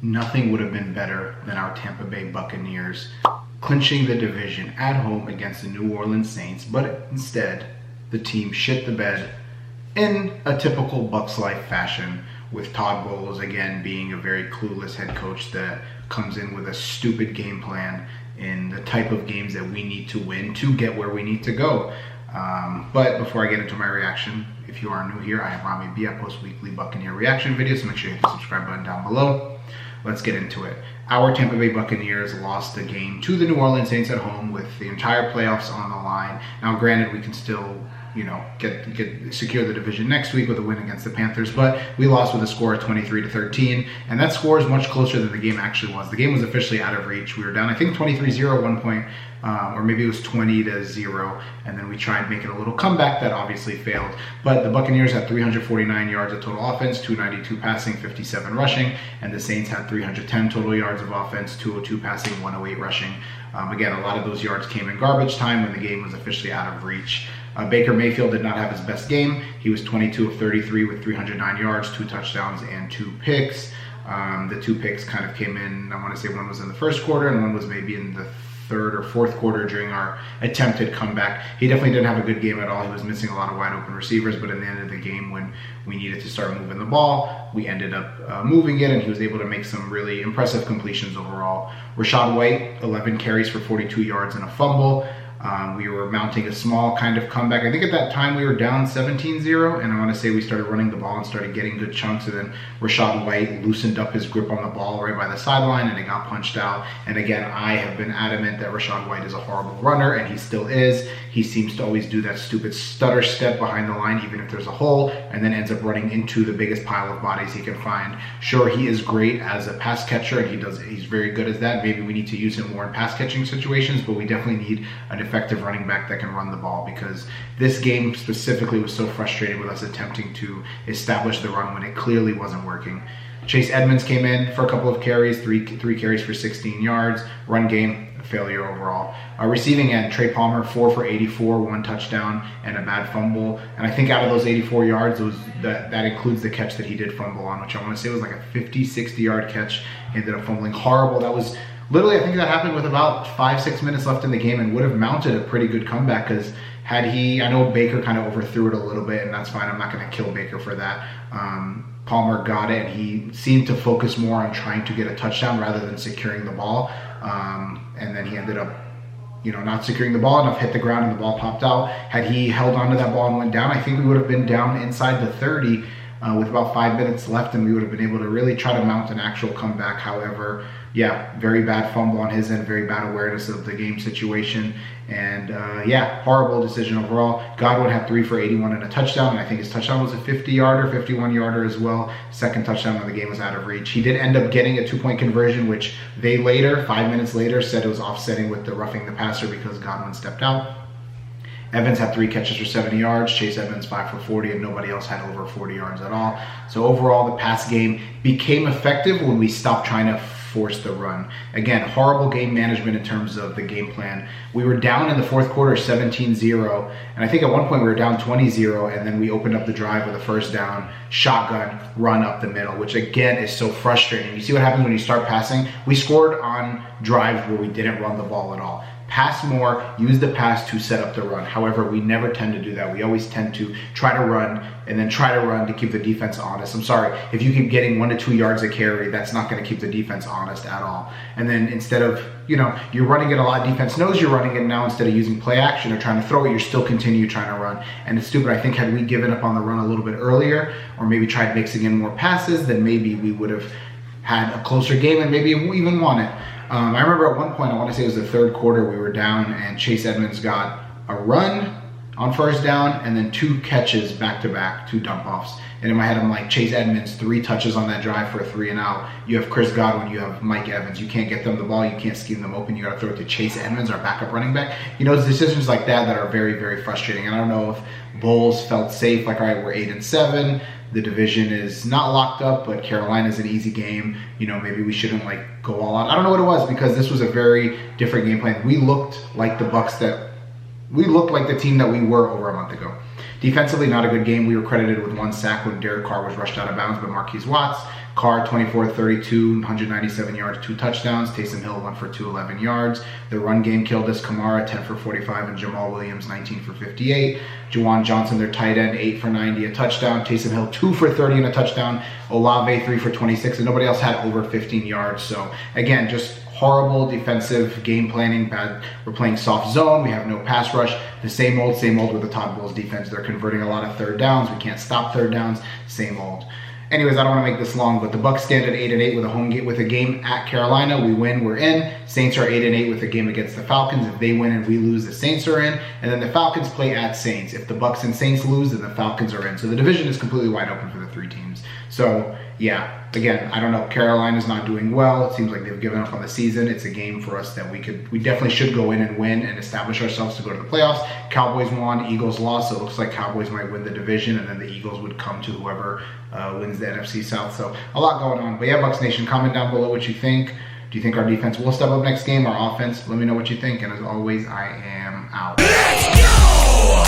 Nothing would have been better than our Tampa Bay Buccaneers clinching the division at home against the New Orleans Saints, but instead, the team shit the bed in a typical Bucs life fashion, with Todd Bowles again being a very clueless head coach that comes in with a stupid game plan in the type of games that we need to win to get where we need to go. But before I get into my reaction, if you are new here, I am Ramy B. I post weekly Buccaneer reaction videos, so make sure you hit the subscribe button down below. Let's get into it. Our Tampa Bay Buccaneers lost the game to the New Orleans Saints at home with the entire playoffs on the line. Now, granted, we can still, secure the division next week with a win against the Panthers, but we lost with a score of 23-13, and that score is much closer than the game actually was. The game was officially out of reach. We were down, I think, 23-0 at one point, or maybe it was 20-0, and then we tried making a little comeback that obviously failed. But the Buccaneers had 349 yards of total offense, 292 passing, 57 rushing, and the Saints had 310 total yards of offense, 202 passing, 108 rushing. Again, a lot of those yards came in garbage time when the game was officially out of reach. Baker Mayfield did not have his best game. He was 22 of 33 with 309 yards, 2 touchdowns, and 2 picks. The 2 picks kind of came in, I want to say one was in the first quarter and one was maybe in the third or fourth quarter during our attempted comeback. He definitely didn't have a good game at all. He was missing a lot of wide open receivers, but in the end of the game when we needed to start moving the ball, we ended up moving it, and he was able to make some really impressive completions overall. Rachaad White, 11 carries for 42 yards and a fumble. We were mounting a small kind of comeback. I think at that time we were down 17-0, and I want to say we started running the ball and started getting good chunks, and then Rachaad White loosened up his grip on the ball right by the sideline, and it got punched out. And again, I have been adamant that Rachaad White is a horrible runner, and he still is. He seems to always do that stupid stutter step behind the line, even if there's a hole, and then ends up running into the biggest pile of bodies he can find. Sure, he is great as a pass catcher, and he's very good at that. Maybe we need to use him more in pass catching situations, but we definitely need an effective running back that can run the ball, because this game specifically was so frustrating with us attempting to establish the run when it clearly wasn't working. Chase Edmonds came in for a couple of carries, three carries for 16 yards. Run game, a failure overall. Receiving end, Trey Palmer, 4 for 84, 1 touchdown, and a bad fumble. And I think out of those 84 yards, that includes the catch that he did fumble on, which I want to say was like a 50-60 yard catch. He ended up fumbling horrible. That was literally, I think that happened with about 5-6 minutes left in the game and would have mounted a pretty good comeback, because had he, I know Baker kind of overthrew it a little bit, and that's fine. I'm not going to kill Baker for that. Palmer got it, and he seemed to focus more on trying to get a touchdown rather than securing the ball. And then he ended up, not securing the ball enough, hit the ground, and the ball popped out. Had he held onto that ball and went down, I think we would have been down inside the 30 with about 5 minutes left, and we would have been able to really try to mount an actual comeback. However, yeah, very bad fumble on his end, very bad awareness of the game situation, and horrible decision overall. Godwin had 3 for 81 and a touchdown, and I think his touchdown was a 50-yarder, 51-yarder as well. Second touchdown when the game was out of reach. He did end up getting a 2-point conversion, which they later, 5 minutes later, said it was offsetting with the roughing the passer because Godwin stepped out. Evans had 3 catches for 70 yards. Chase Edmonds 5 for 40, and nobody else had over 40 yards at all. So overall, the pass game became effective when we stopped trying to force the run. Again, horrible game management in terms of the game plan. We were down in the fourth quarter 17-0, and I think at one point we were down 20-0, and then we opened up the drive with a first down, shotgun, run up the middle, which again is so frustrating. You see what happens when you start passing? We scored on drives where we didn't run the ball at all. Pass more, use the pass to set up the run. However, we never tend to do that. We always tend to try to run and then try to run to keep the defense honest. I'm sorry, if you keep getting 1 to 2 yards a carry, that's not going to keep the defense honest at all. And then instead of, you're running it a lot, defense knows you're running it now, instead of using play action or trying to throw it, you're still continue trying to run. And it's stupid. I think had we given up on the run a little bit earlier, or maybe tried mixing in more passes, then maybe we would have had a closer game and maybe even won it. I remember at one point, I want to say it was the third quarter, we were down and Chase Edmonds got a run on first down and then 2 catches back-to-back, 2 dump-offs. And in my head, I'm like, Chase Edmonds, 3 touches on that drive for a 3 and out. You have Chris Godwin, you have Mike Evans. You can't get them the ball, you can't scheme them open. You got to throw it to Chase Edmonds, our backup running back. It's decisions like that that are very, very frustrating. And I don't know if Bowles felt safe, like, all right, we're 8-7. The division is not locked up, but Carolina's an easy game. Maybe we shouldn't go all out. I don't know what it was, because this was a very different game plan. We looked like the team that we were over a month ago. Defensively, not a good game. We were credited with 1 sack when Derek Carr was rushed out of bounds by Marquise Watts. Carr 24-32, 197 yards, 2 touchdowns. Taysom Hill 1 for 211 yards. The run game killed us. Kamara 10 for 45 and Jamal Williams 19 for 58. Juwan Johnson, their tight end, 8 for 90, a touchdown. Taysom Hill 2 for 30 and a touchdown. Olave 3 for 26, and nobody else had over 15 yards. So again, just horrible defensive game planning. Bad. We're playing soft zone. We have no pass rush. The same old with the Todd Bowles defense. They're converting a lot of third downs. We can't stop third downs. Same old. Anyways, I don't want to make this long, but the Bucs stand at 8-8 with a home game, with a game at Carolina. We win, we're in. Saints are 8-8 with a game against the Falcons. If they win and we lose, the Saints are in. And then the Falcons play at Saints. If the Bucs and Saints lose, then the Falcons are in. So the division is completely wide open for the 3 teams. So yeah, again, I don't know. Carolina's not doing well. It seems like they've given up on the season. It's a game for us that we definitely should go in and win and establish ourselves to go to the playoffs. Cowboys won, Eagles lost, so it looks like Cowboys might win the division, and then the Eagles would come to whoever wins the NFC South. So a lot going on. But yeah, Bucs Nation, comment down below what you think. Do you think our defense will step up next game, our offense? Let me know what you think. And as always, I am out. Let's go!